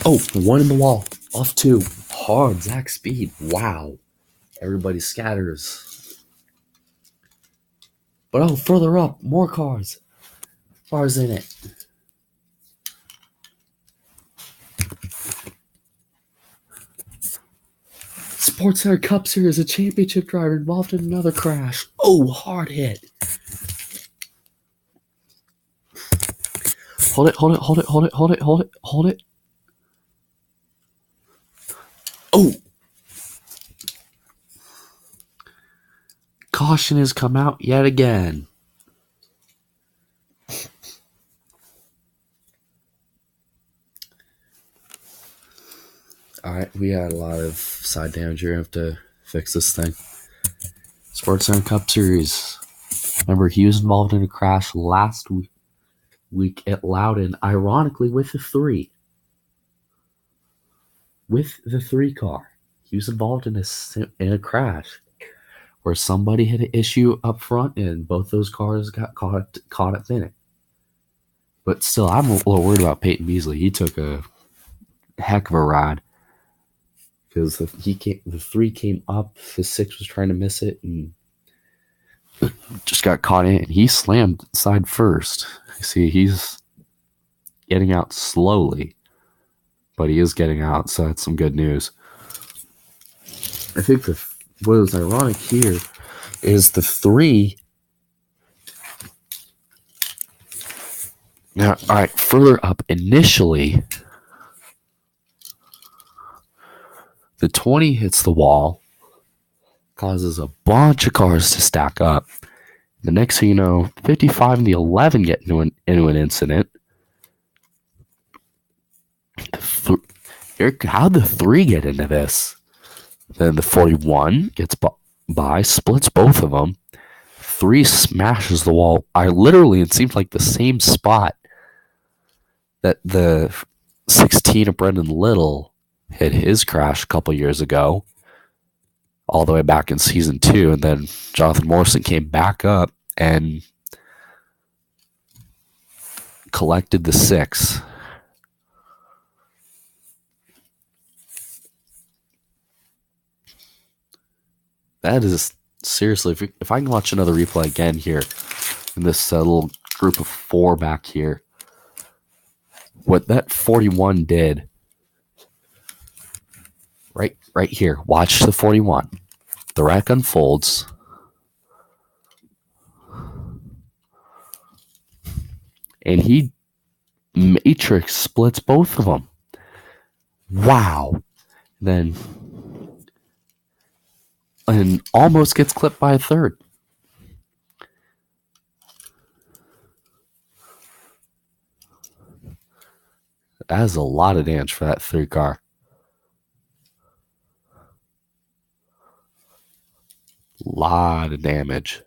Oh, one in the wall. Off two. Hard, Zach speed. Wow. Everybody scatters. But oh, further up, more cars. Cars in it. SportsCenter Cup Series, a championship driver involved in another crash. Oh, hard hit. Hold it. Oh! Caution has come out yet again. Alright, we had a lot of side damage here. I have to fix this thing. SportsCenter Cup Series. Remember, he was involved in a crash last week at Loudon, ironically, with the 3. With the 3 car. He was involved in a crash where somebody had an issue up front and both those cars got caught at minute. But still, I'm a little worried about Peyton Beasley. He took a heck of a ride because the 3 came up, the 6 was trying to miss it and just got caught in. He slammed side first. See, he's getting out slowly, but he is getting out, so that's some good news. I think what is ironic here is the 3. Now, all right, further up, initially, the 20 hits the wall, causes a bunch of cars to stack up. The next thing you know, 55 and the 11 get into an incident. How'd the 3 get into this? Then the 41 gets by, splits both of them. 3 smashes the wall. It seemed like the same spot that the 16 of Brendan Little hit his crash a couple years ago, all the way back in season 2, and then Jonathan Morrison came back up and collected the 6. That is seriously, if I can watch another replay again here in this little group of 4 back here, what that 41 did right here. Watch the 41. The wreck unfolds. And he matrix splits both of them. Wow. And almost gets clipped by a 3rd. That is a lot of damage for that 3 car. Lot of damage.